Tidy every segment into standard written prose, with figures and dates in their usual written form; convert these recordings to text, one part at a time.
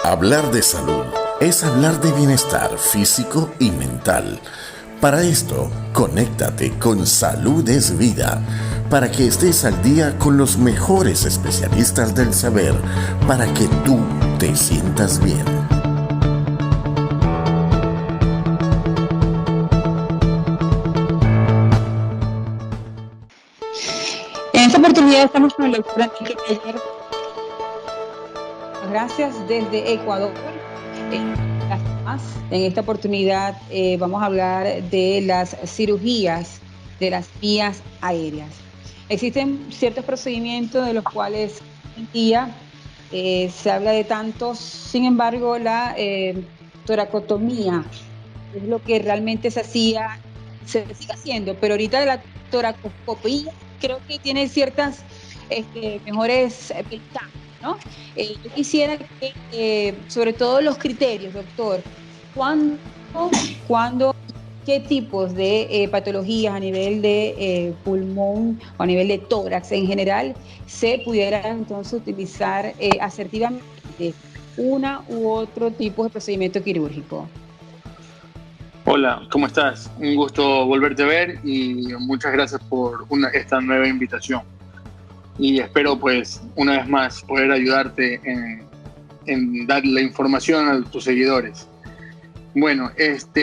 Hablar de salud es hablar de bienestar físico y mental. Para esto, conéctate con Salud es Vida, para que estés al día con los mejores especialistas del saber, para que tú te sientas bien. En esta oportunidad estamos con el doctor Enrique Teller. Gracias desde Ecuador. En esta oportunidad vamos a hablar de las cirugías de las vías aéreas. Existen ciertos procedimientos de los cuales hoy en día se habla de tantos, sin embargo la toracotomía es lo que realmente se hacía, se sigue haciendo, pero ahorita la toracoscopía creo que tiene ciertas mejores ventajas, ¿no? Yo quisiera que, sobre todo los criterios, doctor, ¿cuándo, qué tipos de patologías a nivel de pulmón o a nivel de tórax en general se pudieran entonces utilizar asertivamente una u otro tipo de procedimiento quirúrgico? Hola, ¿cómo estás? Un gusto volverte a ver y muchas gracias por esta nueva invitación. Y espero, pues, una vez más poder ayudarte en dar la información a tus seguidores. Bueno,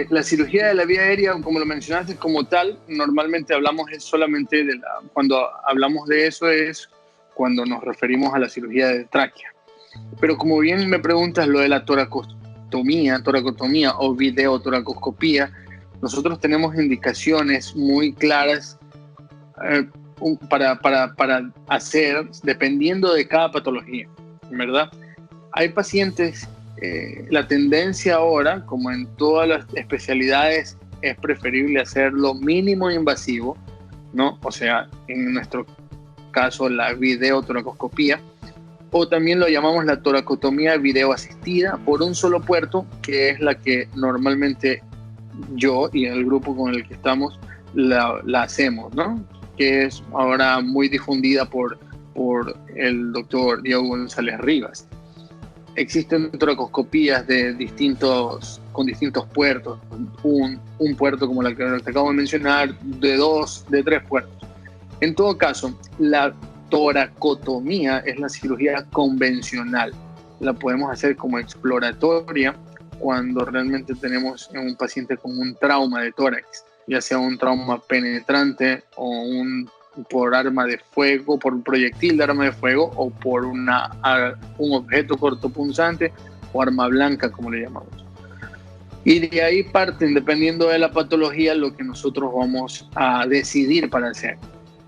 la cirugía de la vía aérea, como lo mencionaste, como tal, normalmente hablamos solamente cuando hablamos de eso es cuando nos referimos a la cirugía de tráquea. Pero como bien me preguntas lo de la toracotomía o videotoracoscopía, nosotros tenemos indicaciones muy claras para hacer dependiendo de cada patología, ¿verdad? Hay pacientes, la tendencia ahora, como en todas las especialidades, es preferible hacerlo mínimo invasivo, ¿no? O sea, en nuestro caso la videotoracoscopía, o también lo llamamos la toracotomía videoasistida por un solo puerto, que es la que normalmente yo y el grupo con el que estamos la hacemos, ¿no? Que es ahora muy difundida por el doctor Diego González Rivas. Existen toracoscopías con distintos puertos, un puerto como la que te acabo de mencionar, de 3 puertos. En todo caso, la toracotomía es la cirugía convencional. La podemos hacer como exploratoria cuando realmente tenemos un paciente con un trauma de tórax, ya sea un trauma penetrante o por arma de fuego, por un proyectil de arma de fuego o por un objeto cortopunzante o arma blanca, como le llamamos. Y de ahí parten, dependiendo de la patología, lo que nosotros vamos a decidir para hacer.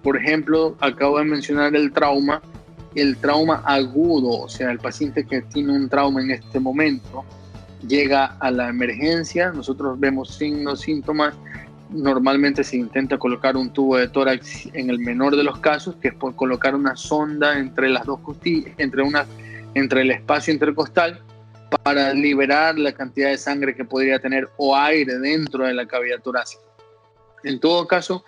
Por ejemplo, acabo de mencionar el trauma agudo, o sea, el paciente que tiene un trauma en este momento llega a la emergencia, nosotros vemos signos, síntomas. Normalmente se intenta colocar un tubo de tórax en el menor de los casos, que es por colocar una sonda entre las dos costillas, entre el espacio intercostal, para liberar la cantidad de sangre que podría tener o aire dentro de la cavidad torácica. En todo caso,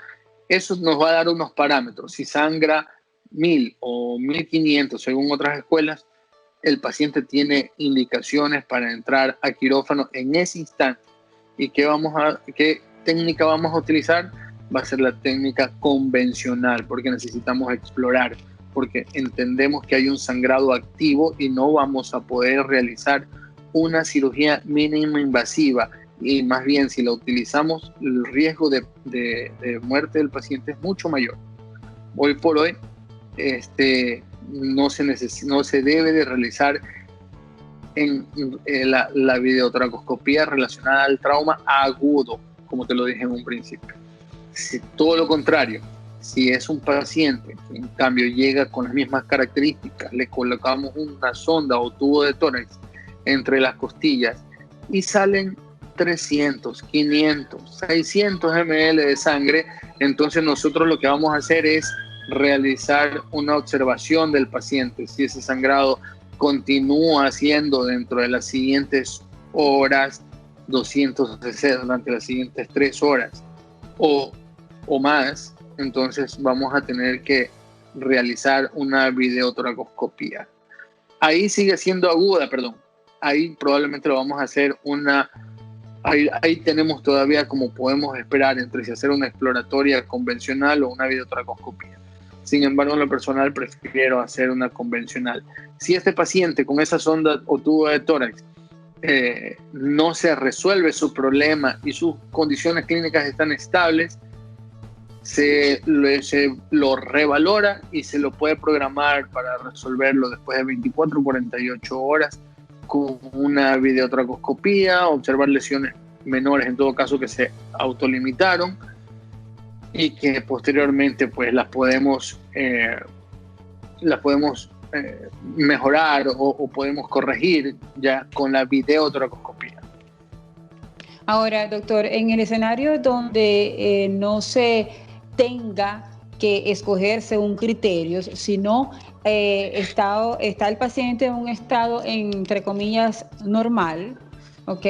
eso nos va a dar unos parámetros. Si sangra 1000 o 1500 según otras escuelas, el paciente tiene indicaciones para entrar a quirófano en ese instante. ¿Y qué técnica vamos a utilizar? Va a ser la técnica convencional, porque necesitamos explorar, porque entendemos que hay un sangrado activo y no vamos a poder realizar una cirugía mínimo invasiva, y más bien si la utilizamos el riesgo de muerte del paciente es mucho mayor. Hoy por hoy no se debe de realizar la videotoracoscopía relacionada al trauma agudo, como te lo dije en un principio. Todo lo contrario, si es un paciente que en cambio llega con las mismas características, le colocamos una sonda o tubo de tórax entre las costillas y salen 300, 500, 600 ml de sangre, entonces nosotros lo que vamos a hacer es realizar una observación del paciente. Si ese sangrado continúa siendo dentro de las siguientes horas, 200 cc durante las siguientes 3 horas o más, entonces vamos a tener que realizar una videotoracoscopía. Ahí sigue siendo aguda, ahí probablemente lo vamos a hacer ahí tenemos todavía, como podemos esperar, entre si hacer una exploratoria convencional o una videotracoscopía. Sin embargo, en lo personal prefiero hacer una convencional. Si este paciente con esa sonda o tubo de tórax no se resuelve su problema y sus condiciones clínicas están estables, se lo revalora y se lo puede programar para resolverlo después de 24 o 48 horas con una videotracoscopía, observar lesiones menores en todo caso que se autolimitaron y que posteriormente pues las podemos mejorar o podemos corregir ya con la videotracoscopía. Ahora, doctor, en el escenario donde no se tenga que escogerse un criterio, sino está el paciente en un estado, entre comillas, normal, ¿ok?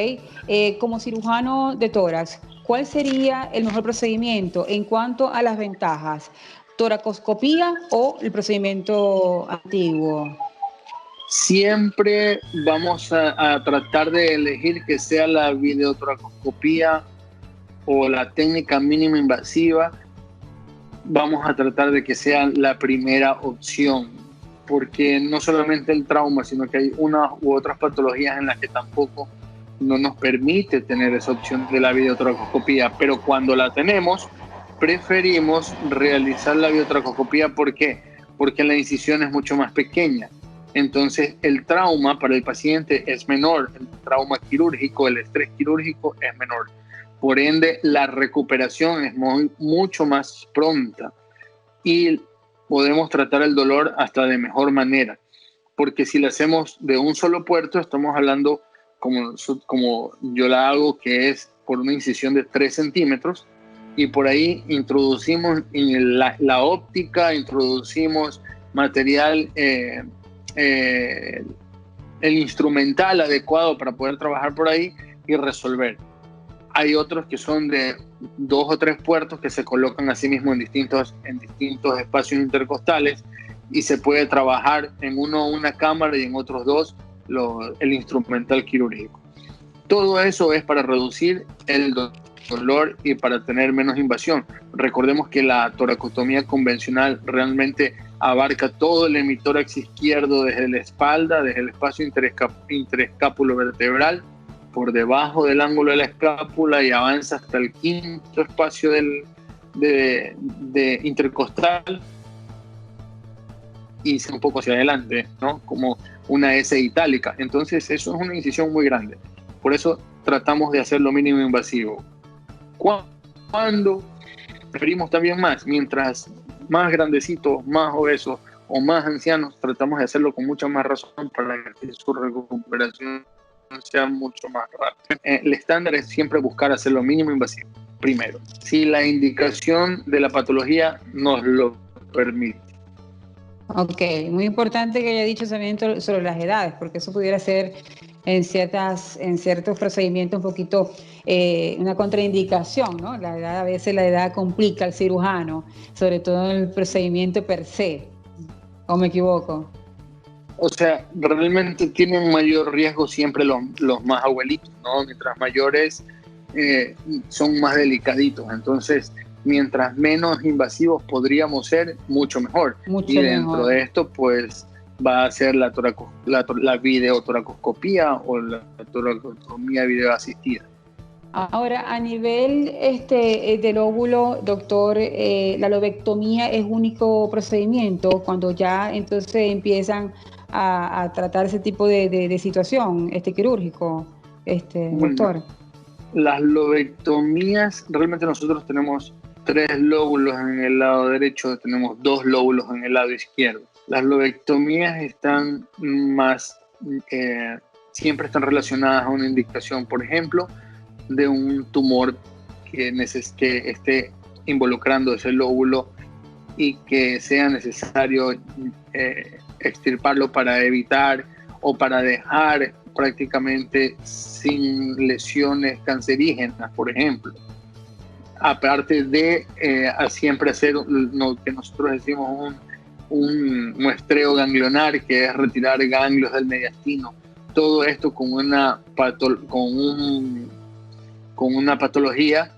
Como cirujano de tórax, ¿cuál sería el mejor procedimiento en cuanto a las ventajas? ¿Toracoscopía o el procedimiento antiguo? Siempre vamos a tratar de elegir que sea la videotracoscopía o la técnica mínima invasiva. Vamos a tratar de que sea la primera opción, porque no solamente el trauma, sino que hay unas u otras patologías en las que tampoco no nos permite tener esa opción de la videotracoscopía, pero cuando la tenemos, preferimos realizar la videotracoscopía. ¿Por qué? Porque la incisión es mucho más pequeña. Entonces el trauma para el paciente es menor, el trauma quirúrgico, el estrés quirúrgico es menor. Por ende, la recuperación es mucho más pronta y podemos tratar el dolor hasta de mejor manera. Porque si lo hacemos de un solo puerto, estamos hablando como yo la hago, que es por una incisión de 3 centímetros, y por ahí introducimos la óptica, introducimos material, el instrumental adecuado para poder trabajar por ahí y resolver. Hay otros que son de 2 o 3 puertos que se colocan a sí mismos en distintos espacios intercostales y se puede trabajar en uno una cámara y en otros 2 el instrumental quirúrgico. Todo eso es para reducir el dolor y para tener menos invasión. Recordemos que la toracostomía convencional realmente abarca todo el hemitórax izquierdo desde la espalda, desde el espacio interescápulo-vertebral, por debajo del ángulo de la escápula y avanza hasta el 5º espacio de intercostal y un poco hacia adelante, ¿no? Como una S itálica. Entonces eso es una incisión muy grande. Por eso tratamos de hacer lo mínimo invasivo. Cuando preferimos también más, mientras más grandecitos, más obesos o más ancianos, tratamos de hacerlo con mucha más razón para que su recuperación sea mucho más rápida. El estándar es siempre buscar hacer lo mínimo invasivo, primero, si la indicación de la patología nos lo permite. Ok, muy importante que haya dicho también sobre las edades, porque eso pudiera ser en ciertos procedimientos un poquito una contraindicación, ¿no? A veces la edad complica al cirujano, sobre todo en el procedimiento per se, ¿o me equivoco? O sea, realmente tienen mayor riesgo siempre los más abuelitos, ¿no? Mientras mayores son más delicaditos, entonces mientras menos invasivos podríamos ser, mucho mejor. Y dentro de esto, pues, va a ser la videotoracoscopía o la toracostomía videoasistida. Ahora, a nivel del óvulo, doctor, la lobectomía es único procedimiento cuando ya entonces empiezan a tratar ese tipo de situación quirúrgico, doctor. Las lobectomías, realmente nosotros tenemos 3 lóbulos en el lado derecho, tenemos 2 lóbulos en el lado izquierdo. Las lobectomías están siempre están relacionadas a una indicación, por ejemplo, de un tumor que esté involucrando ese lóbulo y que sea necesario extirparlo para evitar o para dejar prácticamente sin lesiones cancerígenas, por ejemplo. Aparte de siempre hacer lo que nosotros decimos un muestreo ganglionar, que es retirar ganglios del mediastino todo esto con una patología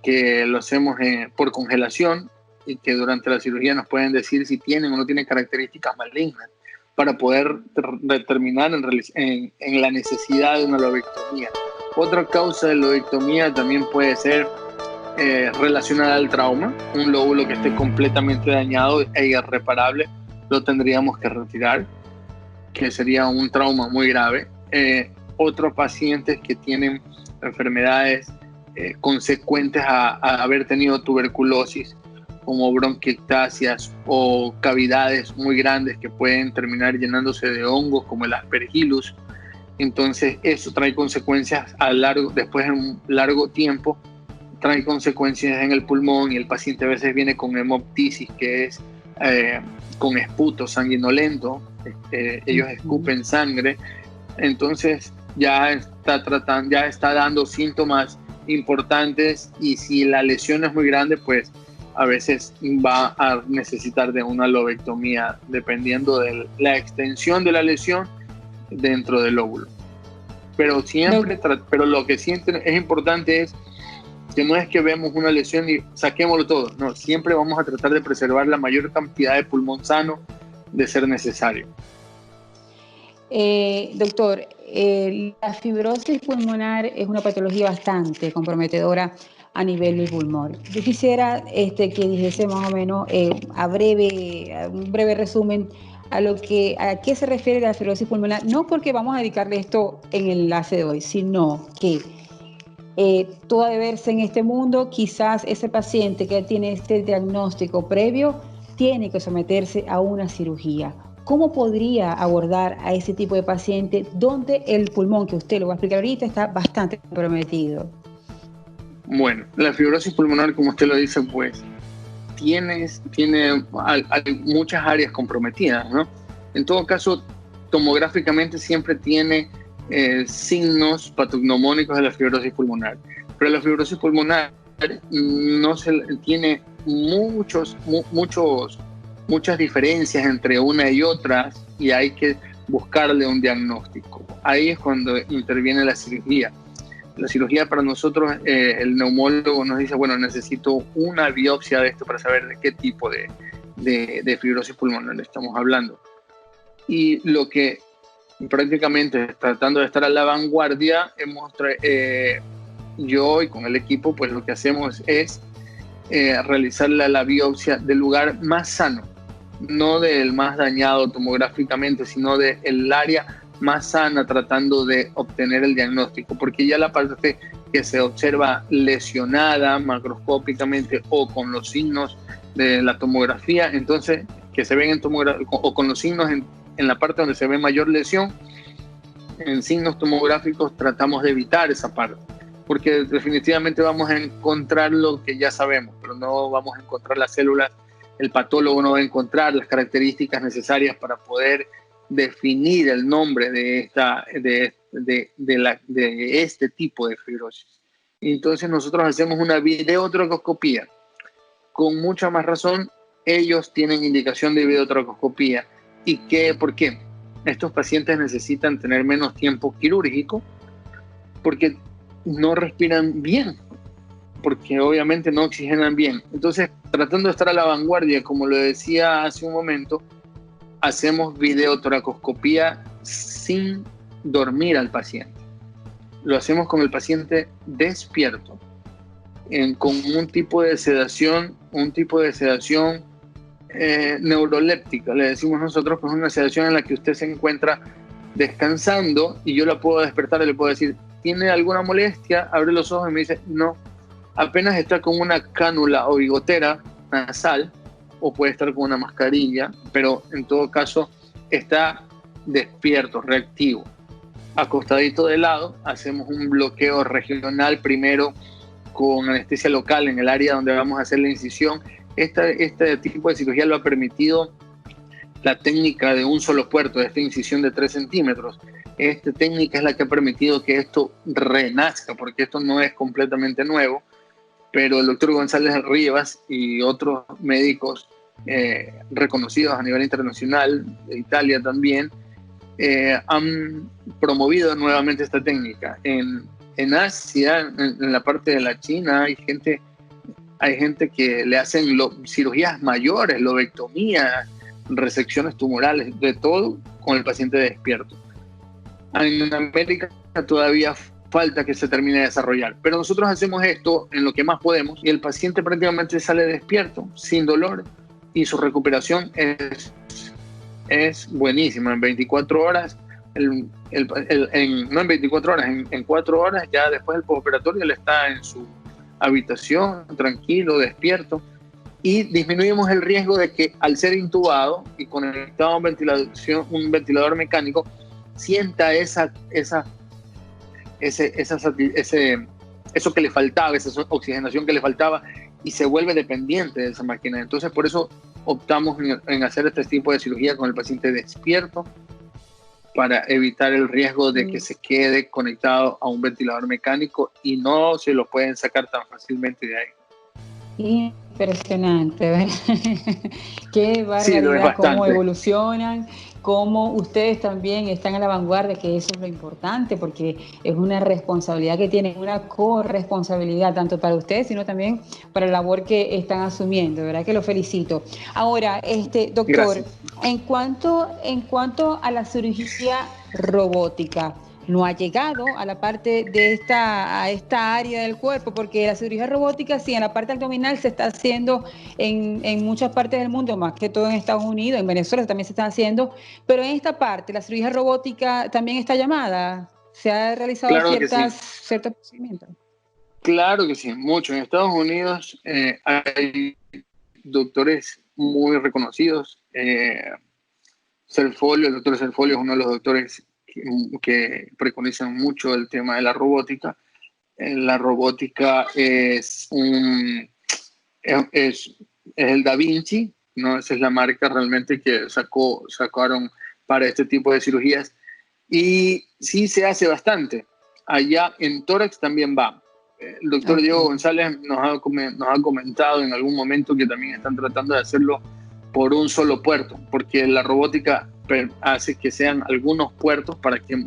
que lo hacemos por congelación, y que durante la cirugía nos pueden decir si tienen o no tienen características malignas para poder determinar en la necesidad de una lobectomía. Otra causa de lobectomía también puede ser relacionada al trauma. Un lóbulo que esté completamente dañado e irreparable lo tendríamos que retirar, que sería un trauma muy grave. Otros pacientes que tienen enfermedades consecuentes a haber tenido tuberculosis, como bronquiectasias o cavidades muy grandes que pueden terminar llenándose de hongos, como el Aspergillus. Entonces eso trae consecuencias después de un largo tiempo, trae consecuencias en el pulmón, y el paciente a veces viene con hemoptisis, que es con esputo sanguinolento. Ellos escupen sangre. Entonces ya está dando síntomas importantes, y si la lesión es muy grande, pues a veces va a necesitar de una lobectomía, dependiendo de la extensión de la lesión dentro del lóbulo. Pero pero lo que siempre es importante es que no es que vemos una lesión y saquémoslo todo. No, siempre vamos a tratar de preservar la mayor cantidad de pulmón sano de ser necesario. Doctor, la fibrosis pulmonar es una patología bastante comprometedora a nivel del pulmón. Yo quisiera que dijese más o menos un breve resumen a qué se refiere la fibrosis pulmonar, no porque vamos a dedicarle esto en el enlace de hoy, sino que todo debe verse en este mundo. Quizás ese paciente que tiene este diagnóstico previo tiene que someterse a una cirugía. ¿Cómo podría abordar a ese tipo de paciente donde el pulmón, que usted lo va a explicar ahorita, está bastante comprometido? Bueno, la fibrosis pulmonar, como usted lo dice, pues tiene muchas áreas comprometidas, ¿no? En todo caso, tomográficamente siempre tiene signos patognomónicos de la fibrosis pulmonar. Pero la fibrosis pulmonar tiene muchas diferencias entre una y otra, y hay que buscarle un diagnóstico. Ahí es cuando interviene la cirugía. La cirugía, para nosotros, el neumólogo nos dice, bueno, necesito una biopsia de esto para saber de qué tipo de fibrosis pulmonar estamos hablando. Y lo que prácticamente, tratando de estar a la vanguardia, yo y con el equipo, pues lo que hacemos es realizar la biopsia del lugar más sano, no del más dañado tomográficamente, sino del área más sana, tratando de obtener el diagnóstico, porque ya la parte que se observa lesionada macroscópicamente o con los signos de la tomografía, entonces que se ven en tomografía, o con los signos en la parte donde se ve mayor lesión, en signos tomográficos tratamos de evitar esa parte, porque definitivamente vamos a encontrar lo que ya sabemos, pero no vamos a encontrar las células. El patólogo no va a encontrar las características necesarias para poder definir el nombre de este tipo de fibrosis. Entonces nosotros hacemos una videotracoscopía. Con mucha más razón, ellos tienen indicación de videotracoscopía. ¿Y por qué? Estos pacientes necesitan tener menos tiempo quirúrgico porque no respiran bien, porque obviamente no oxigenan bien. Entonces, tratando de estar a la vanguardia, como lo decía hace un momento, hacemos videotoracoscopía sin dormir al paciente. Lo hacemos con el paciente despierto, con un tipo de sedación neuroléptica, le decimos nosotros, que es una sedación en la que usted se encuentra descansando y yo la puedo despertar y le puedo decir, ¿tiene alguna molestia? Abre los ojos y me dice, no. Apenas está con una cánula o bigotera nasal, o puede estar con una mascarilla, pero en todo caso está despierto, reactivo. Acostadito de lado, hacemos un bloqueo regional primero con anestesia local en el área donde vamos a hacer la incisión. Este tipo de cirugía lo ha permitido la técnica de un solo puerto, de esta incisión de 3 centímetros. Esta técnica es la que ha permitido que esto renazca, porque esto no es completamente nuevo, pero el doctor González Rivas y otros médicos reconocidos a nivel internacional, de Italia también, han promovido nuevamente esta técnica. En Asia, en la parte de la China, hay gente que le hacen cirugías mayores, lobectomías, resecciones tumorales, de todo con el paciente despierto. En América todavía falta que se termine de desarrollar, pero nosotros hacemos esto en lo que más podemos y el paciente prácticamente sale despierto, sin dolor, y su recuperación es buenísima. En 24 horas, no en 24 horas, en 4 horas ya después del postoperatorio él está en su habitación, tranquilo, despierto, y disminuimos el riesgo de que al ser intubado y conectado a un ventilador mecánico, sienta eso que le faltaba, esa oxigenación que le faltaba, y se vuelve dependiente de esa máquina. Entonces, por eso optamos en hacer este tipo de cirugía con el paciente despierto, para evitar el riesgo de que se quede conectado a un ventilador mecánico y no se lo pueden sacar tan fácilmente de ahí. Impresionante, ¿verdad? Qué barbaridad, sí, cómo evolucionan, cómo ustedes también están a la vanguardia, que eso es lo importante, porque es una responsabilidad que tienen, una corresponsabilidad tanto para ustedes, sino también para la labor que están asumiendo, ¿verdad? Que lo felicito. Ahora, doctor, gracias. En cuanto a la cirugía robótica, no ha llegado a la parte de a esta área del cuerpo, porque la cirugía robótica sí, en la parte abdominal se está haciendo en muchas partes del mundo, más que todo en Estados Unidos, en Venezuela también se está haciendo, pero en esta parte, la cirugía robótica también está llamada, se ha realizado ciertos procedimientos. Claro que sí, mucho. En Estados Unidos hay doctores muy reconocidos. El doctor Cerfolio es uno de los doctores que preconizan mucho el tema de la robótica. La robótica es el Da Vinci, ¿no? Esa es la marca realmente que sacaron para este tipo de cirugías. Y sí se hace bastante. Allá en tórax también va. El doctor Diego González nos ha comentado en algún momento que también están tratando de hacerlo por un solo puerto, porque la robótica hace que sean algunos puertos para que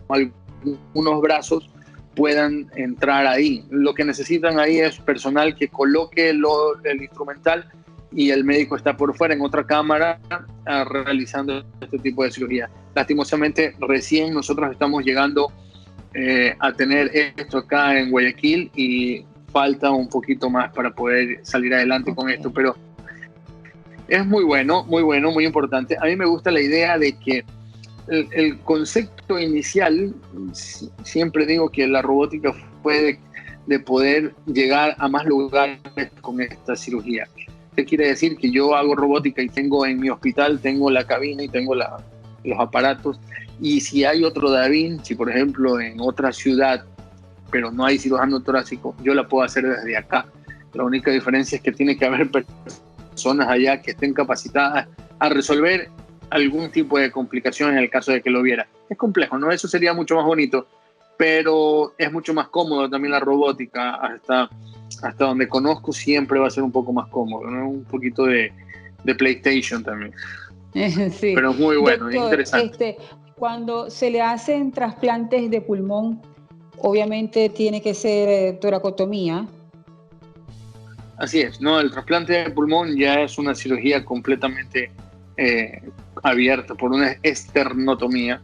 algunos brazos puedan entrar ahí. Lo que necesitan ahí es personal que coloque el instrumental y el médico está por fuera en otra cámara realizando este tipo de cirugía. Lastimosamente, recién nosotros estamos llegando a tener esto acá en Guayaquil y falta un poquito más para poder salir adelante con esto, pero es muy bueno, muy importante. A mí me gusta la idea de que el concepto inicial, siempre digo que la robótica fue de poder llegar a más lugares con esta cirugía. ¿Qué quiere decir? Que yo hago robótica y tengo en mi hospital, tengo la cabina y tengo los aparatos, y si hay otro Da Vinci, por ejemplo, en otra ciudad, pero no hay cirujano torácico, yo la puedo hacer desde acá. La única diferencia es que tiene que haber personas allá que estén capacitadas a resolver algún tipo de complicación en el caso de que lo hubiera. Es complejo, ¿no? Eso sería mucho más bonito, pero es mucho más cómodo también la robótica. Hasta donde conozco siempre va a ser un poco más cómodo, ¿no? Un poquito de PlayStation también. Sí. Pero es muy bueno, doctor, es interesante. Cuando se le hacen trasplantes de pulmón, obviamente tiene que ser toracotomía. Así es, ¿no? El trasplante de pulmón ya es una cirugía completamente abierta por una esternotomía.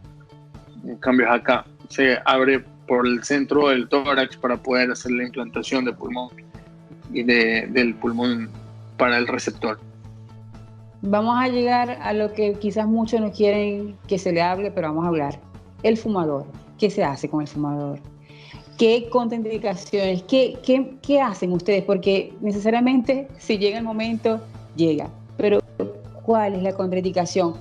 En cambio, acá se abre por el centro del tórax para poder hacer la implantación de pulmón y del pulmón para el receptor. Vamos a llegar a lo que quizás muchos no quieren que se le hable, pero vamos a hablar. El fumador. ¿Qué se hace con el fumador? ¿Qué contraindicaciones? ¿Qué hacen ustedes? Porque necesariamente si llega el momento, llega. Pero ¿cuál es la contraindicación?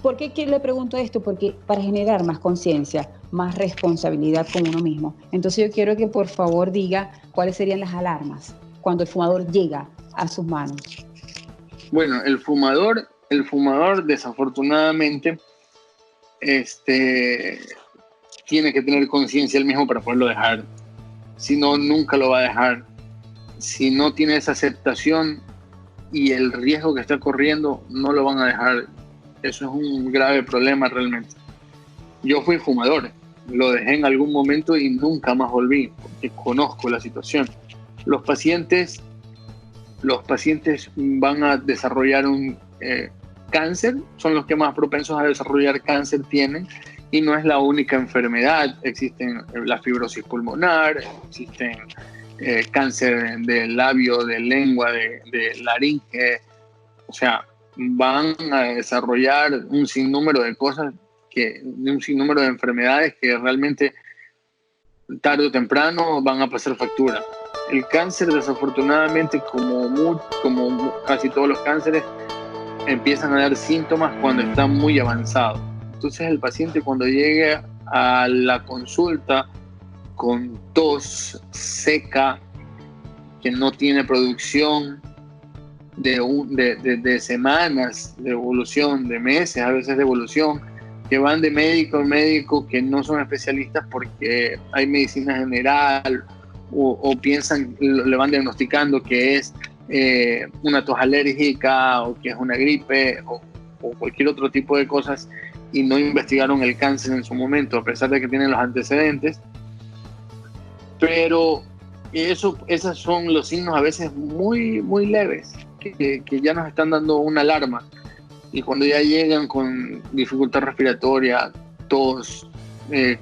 ¿Por qué le pregunto esto? Porque para generar más conciencia, más responsabilidad con uno mismo. Entonces yo quiero que por favor diga cuáles serían las alarmas cuando el fumador llega a sus manos. Bueno, el fumador desafortunadamente tiene que tener conciencia él mismo para poderlo dejar. Si no, nunca lo va a dejar. Si no tiene esa aceptación y el riesgo que está corriendo, no lo van a dejar. Eso es un grave problema realmente. Yo fui fumador, lo dejé en algún momento y nunca más volví, porque conozco la situación. Los pacientes van a desarrollar un cáncer, son los que más propensos a desarrollar cáncer tienen, y no es la única enfermedad. Existen la fibrosis pulmonar, existen cáncer del labio, de lengua, de laringe. O sea, van a desarrollar un sinnúmero de cosas, un sinnúmero de enfermedades que realmente tarde o temprano van a pasar factura. El cáncer, desafortunadamente, como casi todos los cánceres, empiezan a dar síntomas cuando están muy avanzados. Entonces el paciente, cuando llegue a la consulta con tos seca, que no tiene producción, de semanas de evolución, de meses a veces de evolución, que van de médico a médico, que no son especialistas porque hay medicina general, o piensan, le van diagnosticando que es una tos alérgica, o que es una gripe, o cualquier otro tipo de cosas, y no investigaron el cáncer en su momento, a pesar de que tienen los antecedentes. Pero esos son los signos a veces muy, muy leves, que ya nos están dando una alarma. Y cuando ya llegan con dificultad respiratoria, tos,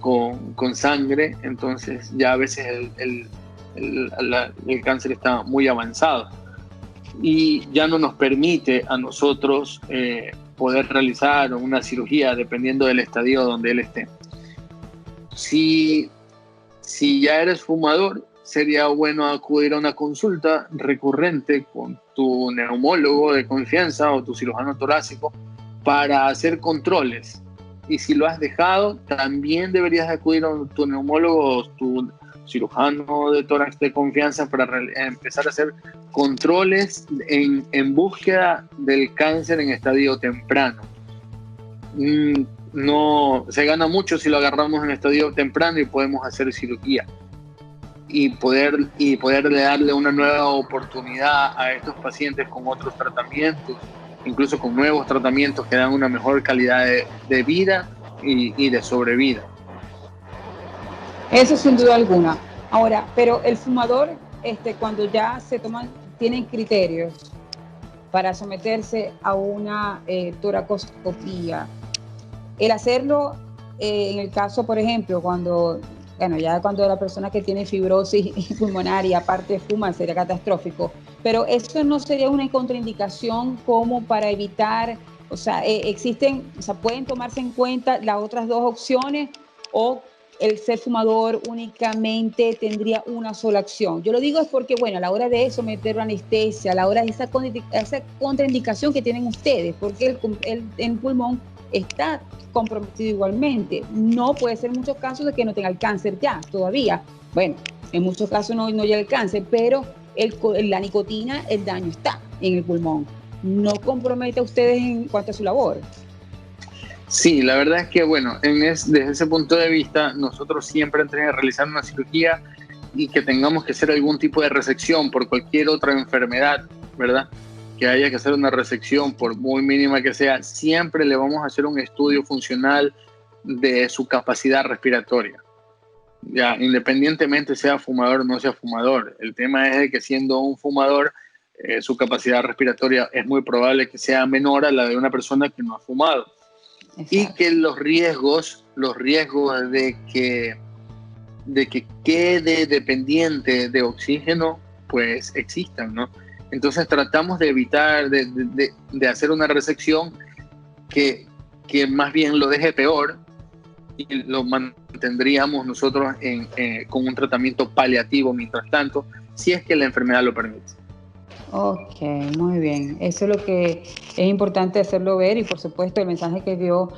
con sangre, entonces ya a veces el cáncer está muy avanzado y ya no nos permite a nosotros poder realizar una cirugía dependiendo del estadio donde él esté. Si ya eres fumador, sería bueno acudir a una consulta recurrente con tu neumólogo de confianza o tu cirujano torácico para hacer controles. Y si lo has dejado, también deberías acudir a tu neumólogo o tu cirujano de tórax de confianza para empezar a hacer controles en búsqueda del cáncer en estadio temprano. No se gana mucho si lo agarramos en estadio temprano y podemos hacer cirugía y poder darle una nueva oportunidad a estos pacientes con otros tratamientos, incluso con nuevos tratamientos que dan una mejor calidad de vida y de sobrevida. Eso sin duda alguna. Ahora, pero el fumador, cuando ya tienen criterios para someterse a una toracoscopía, el hacerlo en el caso, por ejemplo, cuando la persona que tiene fibrosis pulmonar y aparte fuma, sería catastrófico. Pero eso no sería una contraindicación como para evitar, pueden tomarse en cuenta las otras dos opciones, o el ser fumador únicamente tendría una sola acción. Yo lo digo es porque, a la hora de someter la anestesia, a la hora de esa contraindicación que tienen ustedes, porque el pulmón está comprometido igualmente. No puede ser en muchos casos de que no tenga el cáncer ya, todavía. Bueno, en muchos casos no llega el cáncer, pero la nicotina, el daño está en el pulmón. ¿No compromete a ustedes en cuanto a su labor? Sí, la verdad es que, desde ese punto de vista, nosotros siempre antes de realizar una cirugía y que tengamos que hacer algún tipo de resección por cualquier otra enfermedad, ¿verdad?, que haya que hacer una resección, por muy mínima que sea, siempre le vamos a hacer un estudio funcional de su capacidad respiratoria. Ya, independientemente sea fumador o no sea fumador. El tema es de que siendo un fumador, su capacidad respiratoria es muy probable que sea menor a la de una persona que no ha fumado. Exacto. Y que los riesgos de que quede dependiente de oxígeno, pues existan, ¿no? Entonces tratamos de evitar de hacer una resección que más bien lo deje peor, y lo mantendríamos nosotros con un tratamiento paliativo mientras tanto, si es que la enfermedad lo permite. Ok, muy bien. Eso es lo que es importante hacerlo ver, y por supuesto el mensaje que dio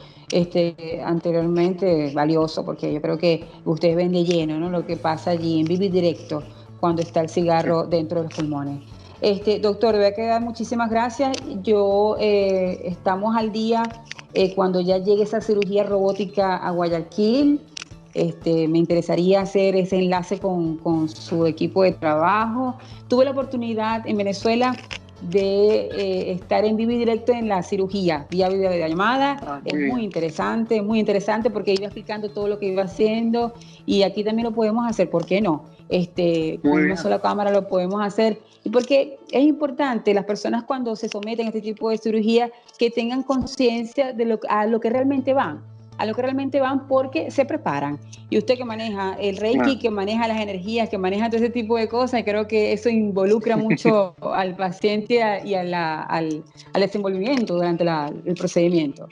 anteriormente valioso, porque yo creo que ustedes ven de lleno, ¿no?, lo que pasa allí en vivo y directo cuando está el cigarro dentro de los pulmones. Doctor, de verdad que muchísimas gracias. Estamos al día cuando ya llegue esa cirugía robótica a Guayaquil. Me interesaría hacer ese enlace con su equipo de trabajo. Tuve la oportunidad en Venezuela de estar en vivo y directo en la cirugía, vía videollamada. Es muy interesante porque iba explicando todo lo que iba haciendo y aquí también lo podemos hacer, ¿por qué no? Con una sola cámara lo podemos hacer, y porque es importante las personas cuando se someten a este tipo de cirugía que tengan conciencia de a lo que realmente van, porque se preparan. Y usted que maneja el Reiki, que maneja las energías, que maneja todo ese tipo de cosas, creo que eso involucra mucho al paciente y al desenvolvimiento durante el procedimiento.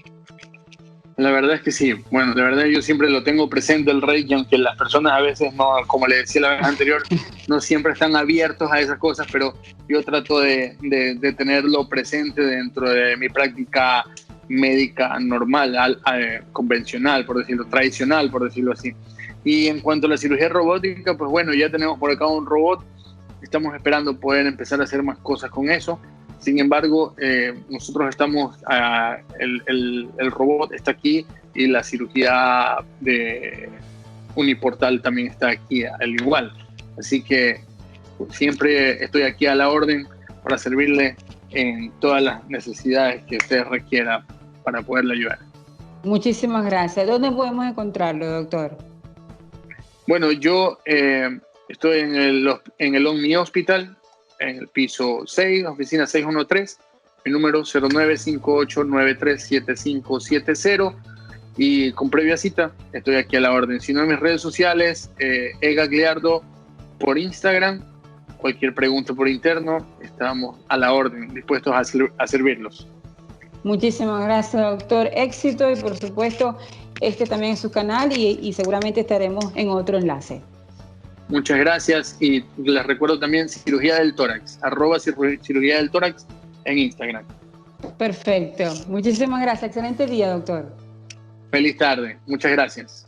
La verdad es que sí. Bueno, de verdad yo siempre lo tengo presente el Reiki, aunque las personas a veces no, como le decía la vez anterior, no siempre están abiertos a esas cosas, pero yo trato de tenerlo presente dentro de mi práctica médica normal, convencional, por decirlo, tradicional, por decirlo así. Y en cuanto a la cirugía robótica, pues bueno, ya tenemos por acá un robot, estamos esperando poder empezar a hacer más cosas con eso. Sin embargo, nosotros estamos, el robot está aquí y la cirugía de uniportal también está aquí al igual. Así que siempre estoy aquí a la orden para servirle en todas las necesidades que usted requiera para poderle ayudar. Muchísimas gracias. ¿Dónde podemos encontrarlo, doctor? Bueno, yo estoy en el Omni Hospital, en el piso 6, oficina 613, mi número 0958937570, y con previa cita estoy aquí a la orden. Si no, en mis redes sociales, Gagliardo por Instagram, cualquier pregunta por interno, estamos a la orden, dispuestos a servirlos. Muchísimas gracias, doctor. Éxito, y por supuesto, también es su canal y seguramente estaremos en otro enlace. Muchas gracias, y les recuerdo también cirugía del tórax, @cirugía del tórax en Instagram. Perfecto. Muchísimas gracias. Excelente día, doctor. Feliz tarde. Muchas gracias.